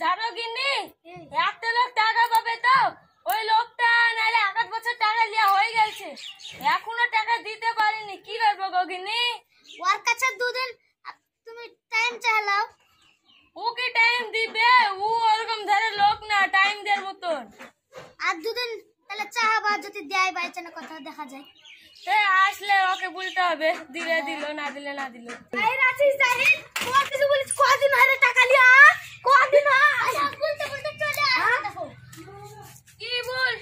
জানো গিন্নি, একটা লোক টাকা পাবে তো ওই লোকটা নাহলে 1 বছর টাকা লিয়া হয়ে গেছে, এখনো টাকা দিতে পারেনি। কি করবো গো গিন্নি? ওর কাছে দুদিন তুমি টাইম চাইলাও। ও কি টাইম দিবে? ও ওরকম ধরে লোক না টাইম দেওয়ার মতন। আর দুদিন তাহলে চাহাবা, যদি দেয় বাইচানা কথা দেখা যায়। আসলে ওকে বলতে হবে, দিলে দিল, না দিলে না দিল। কিছু বলিস, কদিন হলে টাকা লিয়া, কদিন বলতে বলতে চলে আসো। কি বল?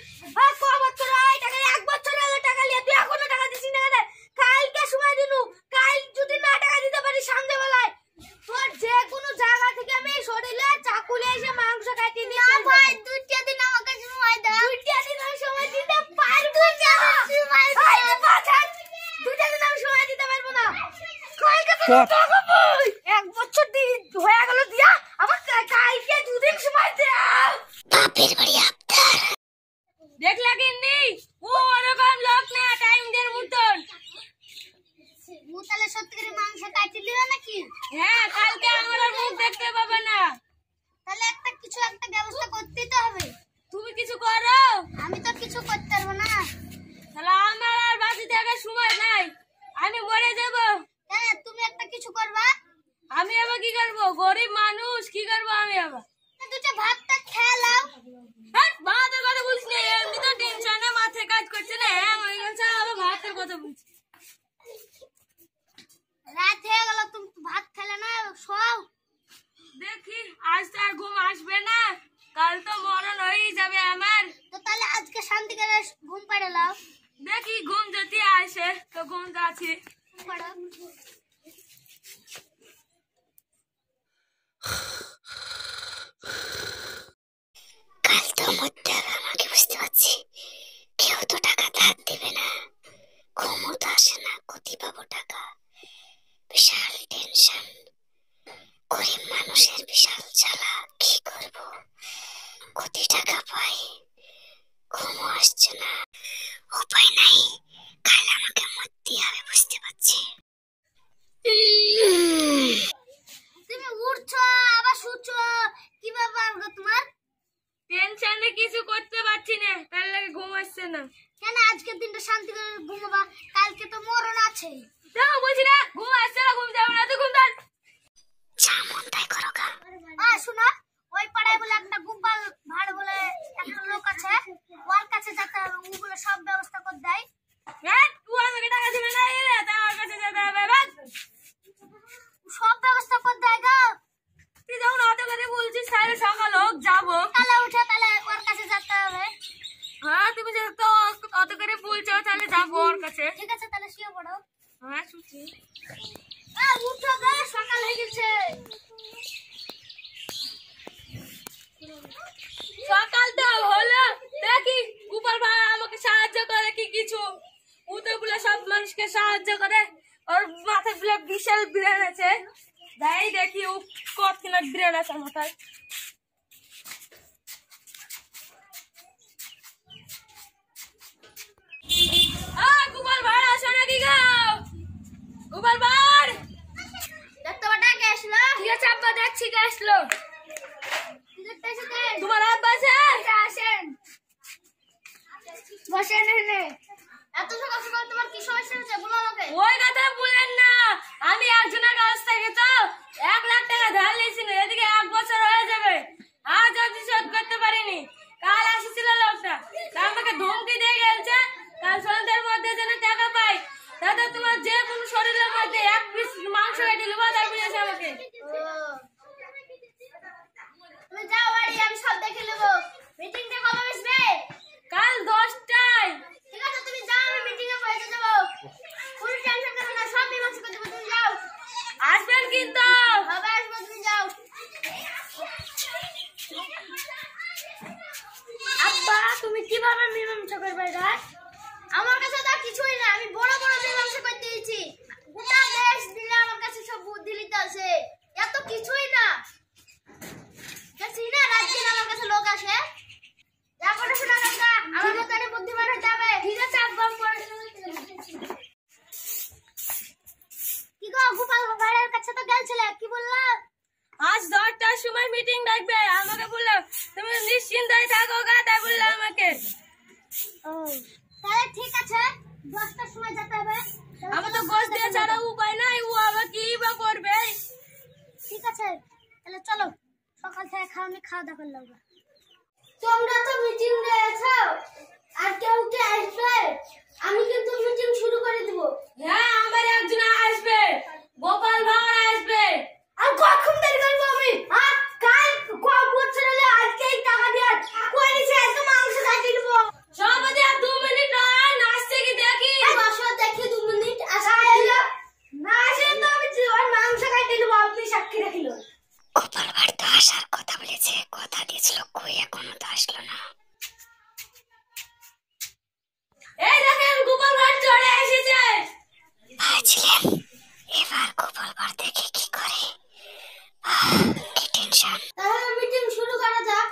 ক বছর হয় টাকা? 1 বছর হলো টাকা লিয়া, তুই এখনো টাকা দিছিস না? কালকে সময় দিনু, কাল যদি না টাকা দিতে পারি সন্ধ্যাবেলায় তোর যে কোনো জায়গা থেকে আমি শরীরে চাকুলে এসে মাংস কাটি নিয়ে। না ভাই, 2টা দিন আমাকে সময় দাও। 2টা দিন আমি সময় দিতে পারবো না। 2টা দিন আমি সময় দিতে পারবো না। কই গেছে টাকা বই? 1 বছর দিন হয়ে গেল দিয়া, আবার কালকে 2 দিন সময় দাও। বাপের বাড়ি আপনার দেখলা গিন্নি, ও ওরকম লোক না টাইম দেওয়ার মতন। ও তাহলে সত্যি করে মাংস কাটি দিবে নাকি? হ্যাঁ, কালকে আমার আর মুখ দেখতে পাবে না। তাহলে একটা ব্যবস্থা করতেই তো হবে। তুমি কিছু করো। আমি তো কিছু করতে পারবো না। তাহলে আমার আর বাঁচি থাকার সময় নাই, আমি মরে যাব। কেন তুমি একটা কিছু করবা? আমি আবার কি করবো? গরিব মানুষ, কি করবো আমি আবার? দুটো ভাতটা খেয়ে নাও। ভাতের কথা বলছি না, এমনি তো টেনশনে মাথায় কাজ করছে না, হ্যাঁ হয়ে গেছে, আবার ভাতের কথা বলছি। রাত হয়ে গেল, তুমি ভাত খেলে না, শোও। দেখি আজ তো আর ঘুম আসবে না, কাল তো মরণ হয়েই যাবে আমার। তো তাহলে আজকে শান্তি করে ঘুম পাড়ে নাও। দেখি ঘুম যদি আসে তো ঘুম যাচ্ছি। কাল তো মরতে হবে আমাকে, বুঝতে পারছি। কেউ তো টাকা ধার দেবে না, ঘুমও তো আসে না, কোথায় পাবো টাকা? বিশাল টেনশন, গরিব মানুষের বিশাল জ্বালা। কি করব, কোথায় টাকা পাই? ঘুমও আসছে না, উপায় নাই, কাল আমাকে মরতে হবে, বুঝতে পারছি। তুমি উঠছো আবার শুচ্ছো, কি ব্যাপার গো তোমার? টেনশনে কিছু করতে পারছি না, তার লাগে ঘুম আসছে না। কেন আজকের দিনটা শান্তি করে ঘুমাবা? কালকে তো মরণ আছে। দেখো বলছি না, ঘুম আসছে না, ঘুম যাবে না তো ঘুম যান। যা মন তাই করো গা। শোনো, ওই পাড়ায় বলে একটা গোপাল ভাড় বলে একটা লোক আছে, ওর কাছে যেতে হবে, ওগুলো সব ব্যবস্থা করে দেয়। হ্যাঁ, তুই আমাকে টাকা দিবে না, তার কাছে যেতে হবে। বাস, সব ব্যবস্থা করে দেয় গো। তুই যখন অত করে বলছিস তাহলে সকাল হোক যাবো। তাহলে উঠে তাহলে ওর কাছে যেতে হবে। হ্যাঁ, তুমি যেহেতু অত করে বলছো তাহলে যাবো ওর কাছে। ঠিক আছে, তাহলে শুয়ে পড়ো। হ্যাঁ, শুনছি। উঠো গো, সকাল হয়ে গেছে। সকাল তো হলো, দেখি গোপাল ভাই আমাকে সাহায্য করে কি কিছু। ও তো বলে সব মানুষকে সাহায্য করে, ওর মাথায় বলে বিশাল ব্রেন আছে। যাই দেখি ও কত কিনা ব্রেন আছে মাথায়। গোপাল ভাই আসো নাকি গো? গোপাল ভাই দেখতে বাটা কে আসলো? ঠিক আছে আব্বা, দেখছি কে আসলো। তোমার আব্বা আছে? আসেন, বসেন এখানে। এত সকাল সকাল তোমার কি সমস্যা হচ্ছে বলো আমাকে। ওই কথা বলেন না, আমি একজনের কাছ থেকে তো 1 লাখ টাকা ধার নিয়েছিল, এদিকে 1 বছর হয়ে যাবে, আজ অবধি শোধ করতে পারিনি। কাল আসছিল লোকটা, আমাকে ধমকি দিয়ে গেছে কাল সন্ধ্যার মধ্যে যেন টাকা পাই, তাতে তোমার যে কোনো শরীরের মধ্যে 1 পিস মাংস কেটে নেবো, তাই বলেছে আমাকে। তুমি যাও বাড়ি, আমি সব দেখে নেবো। মিটিংটা কবে বসবে? কাল 10টায়। ঠিক আছে, তুমি যাও, আমি মিটিং এ বসে যাবো। কোনো টেনশন করো না, সব মীমাংসা করে দেবো, তুমি যাও। আসবেন কিন্তু। বাবা আসবো, তুমি যাও। আব্বা, তুমি কিভাবে মীমাংসা করবে গাছ? আমার কাছে তো কিছুই না, আমি বড় বড় মীমাংসা করে দিয়েছি। গোটা দেশ দিলে আমার কাছে সব বুদ্ধি লিতে আছে, এত কিছুই না। দেখছি না, রাজ্যের আমার কাছে লোক আসে, যা পড়াশোনা করবা আমার মতো একটা বুদ্ধিমান হতে হবে। ঠিক আছে আব্বা, আমি পড়াশোনা করতে যাচ্ছি। কি গো, গোপাল ভাইয়ের কাছে তো গেছিলে, কি বললা? আজ 10টার সময় মিটিং ডাকবে, আমার নিশ্চিন্তায় থাকো গা, তাই বললো আমাকে। ও তাহলে ঠিক আছে, 10টার সময় যেতে হবে। আমার তো গোশ দিয়ে ছাড়া উপায় নাই, ও আবার কি বা করবে। ঠিক আছে তাহলে চলো, সকাল থেকে খাওয়া দাওয়া করলাম। তোমরা তো মিটিং রয়েছো, আর কেউ কে আসবে? আমি কিন্তু মিটিং শুরু করে দিব। হ্যাঁ, আমার একজন আসবে, গোপাল ভাঁড় আসবে। আর কখন দেরি করব আমি? কাল কত বছর হলো আজকেই টাকা দিয়ে কই নিছে, আজকে মাংস কাটি দিব। সভাপতি আর 2 মিনিট আর নাচতে কি দেখি। বসো দেখি 2 মিনিট আসলে না আসলে তো আমি ওর মাংস কাটি দিব, আপনি সাক্ষী রাখিল। গোপাল ভাঁড় তো আসার কথা বলেছে, কথা দিয়েছিল, কই এখনো তো আসলো না। এই দেখেন গোপাল ভাঁড় চলে এসেছে। ভাবছিলেন এবার গোপাল ভাঁড় দেখে কি করে, কি টেনশন। তাহলে মিটিং শুরু করা যাক।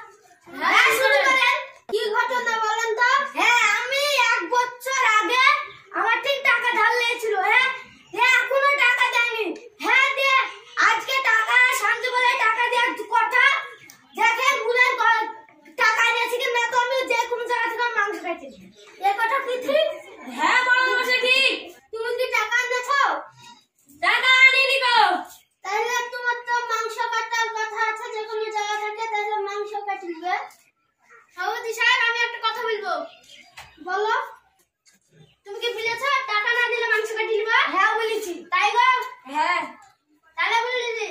হ্যাঁ শুরু করেন। কি ঘটনা বলেন তো? হ্যাঁ আমি 1 বছর আগে আমার ঠিক টাকা ধার নিয়েছিল। হ্যাঁ এখনো টাকা দেয়নি। হ্যাঁ দিয়ে আজকে টাকা শান্তি বলে টাকা দেওয়ার কথা দেখেন ভুলে টাকা নিয়েছি কি না, তো আমি যে কোনো জায়গা থেকে মাংস খাইছি। এই কথা কি ঠিক? হ্যাঁ বড় মশাই ঠিক। তুমি কি টাকা এনেছো? টাকা আনিনি গো। তাহলে তোমার তো মাংস কাটার কথা আছে, যে কোনো জায়গা থেকে তাহলে মাংস কাটি দিবে। সভাপতি সাহেব আমি একটা কথা বলবো। বলো। তুমি কি বলেছো টাকা না দিলে মাংস কাটি দিবে? হ্যাঁ বলেছি। তাই গো? হ্যাঁ। তাহলে বলেছি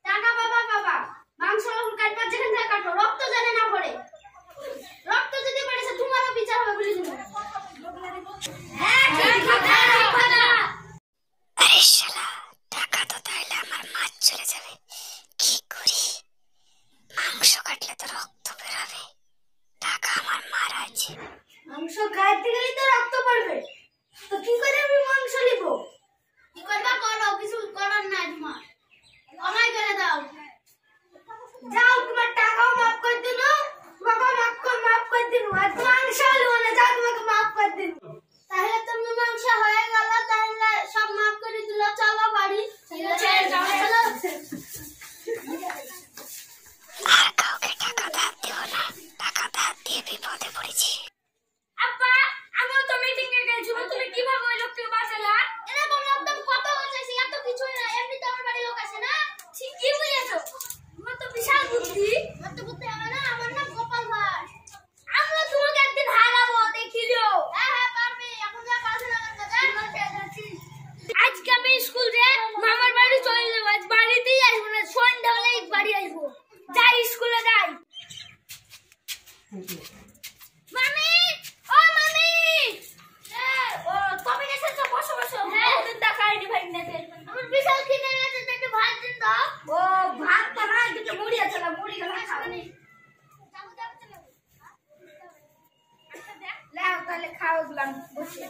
টাকা বাবা মাংস কাটবার যেখান থেকে কাটো, রক্ত জানে না পড়ে। রক্ত যদি পড়েছে তোমারও বিচার হবে বলেছি। হ্যাঁ ঠিক কথা। আরে শালা, টাকা তো তাইলে আমার মাছ চলে যাবে, কি করি? মাংস কাটলে তো রক্ত বের হবে, টাকা আমার মার আছে। মাংস কাটতে গেলে তো রক্ত পড়বে, তো কি করে আমি মাংস নিব? কি করবা করো, কিছু করার নাই তোমার, আমায় করে দাও। যাও তোমার টাকাও মাফ করে দিন, তোমাকে মাফ করে দিন, আর মাংস হলো না, যাও তোমাকে মাফ করে দিন। তাহলে তুমি মাংস হয়ে গেল, তাহলে সব মাফ করে দিল, চলো বাড়ি। ঠিক আছে চলো। আর কাউকে টাকা ধার দিব না, টাকা ধার দিয়ে বিপদে পড়েছি। আব্বা, আমিও তো মিটিং এ গেছি, তুমি কিভাবে ওই লোককে বাঁচালা? এরকম একদম কত বলছিস, এত কিছু না, এমনি তো আমার বাড়ি লোক আছে না। ঠিকই বলেছো, তোমার তো বিশাল বুদ্ধি। আমার তো বুঝতে হবে না, আমার নাম গোপাল ভাঁড়। আমরা তোমাকে একদিন হারাবো, দেখিলো। হ্যাঁ পারবে, এখন যা পড়াশোনা করতে যাচ্ছি। আজকে আমি স্কুল রে মামার বাড়ি চলে যাবো, আজ বাড়িতেই আসবো না, সন্ধ্যা হলেই বাড়ি আসবো। যাই স্কুলে যাই। মামি, ও মামি। ও কবে এসেছো? বসো বসো। হ্যাঁ, দেখাইনি ভাই দেখে। আমার বিশাল খিদে পেয়েছে, একটু ভাত দিন তো। ও ভাত তো না, দুটো মুড়ি আছে না, মুড়ি গেলে খাওনি। লাও তাহলে খাও গুলাম বসে।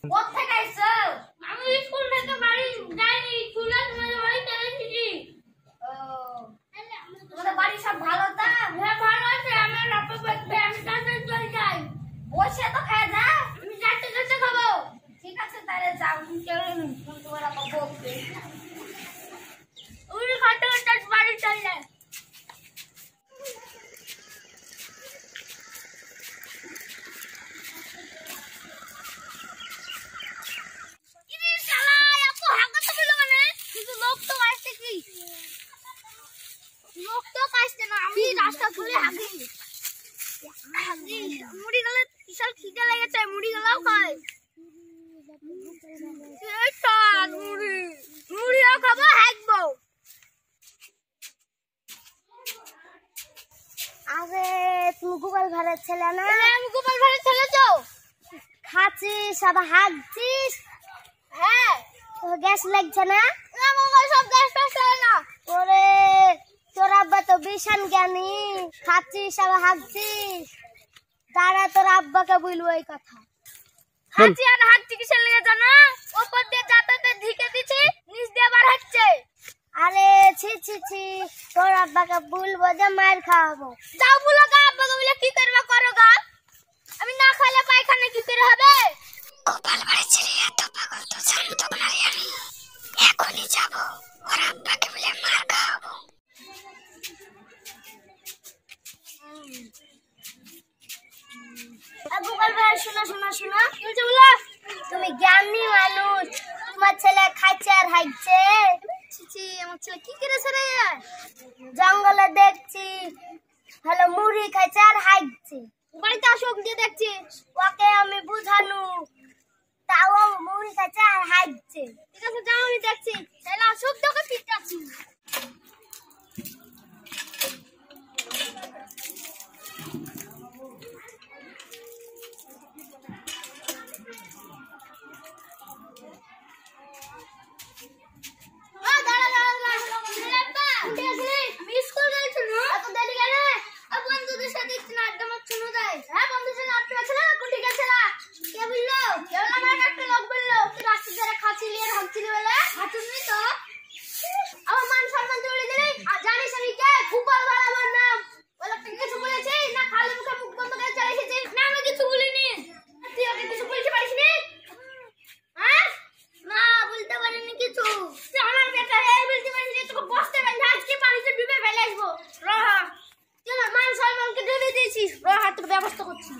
কোথায় আইছো? আমি স্কুল থেকে বাড়ি যাইনি, স্কুলে তোমাদের বাড়িতে এসেছি। ও তোমাদের বাড়ি সব ভালো তা? হ্যাঁ ভালো আছে, আমার আপা বলবে আমি তাড়াতাড়ি চলে যাই। বসে তো খাওয়া যা, আমি যাতে যাতে খাবো। ঠিক আছে তাহলে যাও, কেউ নেই, তোমার আপা বকবে। উনি খাতে খাতে বাড়ি চলে যায়। রাস্তা ধরে হাগি মুড়ি গেলে বিশাল খিদে লেগেছে, মুড়ি গেলাও খাই। মুড়িও খাবো, হাঁকবো। আরে তুমি গোপাল ভাঁড়ের ছেলে না? আমি গোপাল ভাঁড়ের ছেলে তো। খাচ্ছিস আবার হাঁকছিস? হ্যাঁ। তোর গ্যাস লাগছে না? আমার সব গ্যাস টাস হয় না। ওরে তোর আব্বা তো ভীষণ জ্ঞানী, খাচ্ছিস আবার হাঁকছিস। দাঁড়া তোর আব্বাকে বলবো এই কথা। হাঁচি আর হাঁচি কিসের লেগে জানো? ওপর দিয়ে চাটাতে ঢিকে দিছি, নিচ দিয়ে বার হচ্ছে। আরে ছি ছি ছি, তোর আব্বাকে বলবো যে মার খাওয়াবো। যাও বলো গা, আব্বাকে বলে কি করবে করো গা। আমি না খাইলে পায়খানা কি করে হবে? গোপাল ভাঁড়ের ছেলে এত পাগল তো জানতো না রে আমি। এখনই যাবো, ওর আব্বাকে বলে মার খাওয়াবো। হাইছে। ছি আমার ছেলে কি করেছে রে? জঙ্গলে দেখছি হলো মুড়ি খাইছে আর হাইছে। বাড়িতে আসুক দিয়ে দেখছি। ওকে আমি বুঝানু, তাও মুড়ি খাইছে আর হাইছে। ঠিক আছে যাও, আমি দেখছি। ছেলে আসুক তোকে পিটাচ্ছি। ব্যবস্থা করছি।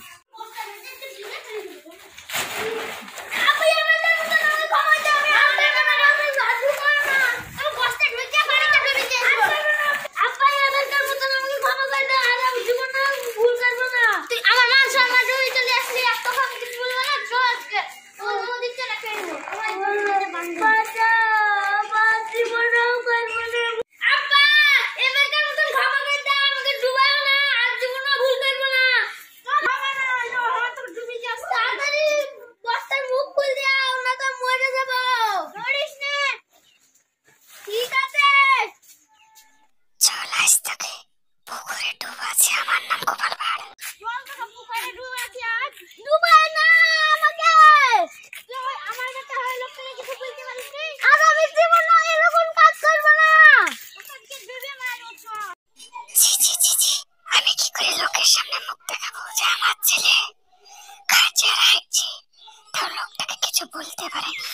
বলতে পারেনি,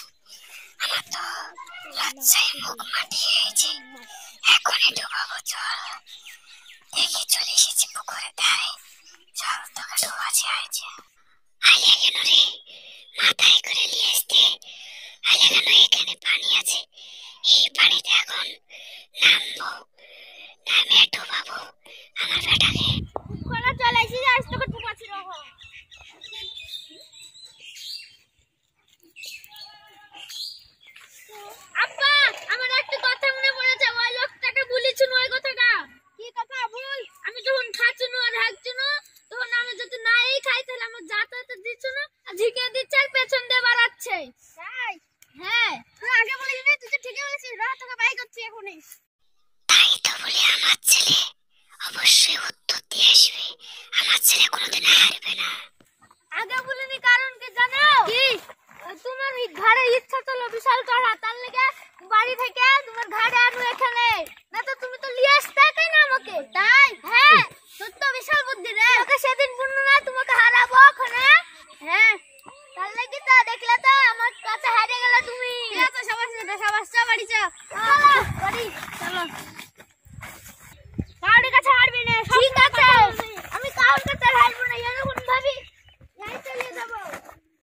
আমার তো লজ্জায় মুখ মাটিয়ে হয়েছে। এখনই ডুবাবো, চল। দেখি চলে এসেছি পুকুরে ধারে, চল তোকে ডুবাছি হয়েছে। আলিয়া কেন রে, মাথায় করে নিয়ে আসতে। আলিয়া কেন, এখানে পানি আছে, এই পানিতে এখন নামবো, নামে ডুবাবো আমার বেটাকে। পুকুরে চলে এসেছি, আজ তোকে ডুবাচ্ছি। আব্বা, আমার একটা কথা মনে পড়েছে, ওই লোকটাকে বলেছিল ওই কথাটা। কি কথা বল? আমি যখন খাচ্ছি না আর হাঁকছি না, তখন আমি যদি নাই খাই তাহলে আমার যাতায়াতে দিচ্ছ না, আর ঝিকে দিচ্ছে আর পেছন দিয়ে বাড়াচ্ছে। তাই? হ্যাঁ। তুই আগে বলিস না, তুই তো ঠিকই বলেছিস। রা তোকে বাই করছি এখনই। তাই তো বলি, আমার ছেলে অবশ্যই উত্তর দিয়ে আসবে। আমার ছেলে কোনোদিন হারবে না। আগে বলিনি কারণ কি জানো? কি? তোমার ঘাড়ে ইচ্ছা ছিল বিশাল চড়া, তার লেগে বাড়ি থেকে তোমার ঘাড়ে আনু এখানে, না তো তুমি তো নিয়ে আসতে না আমাকে। তাই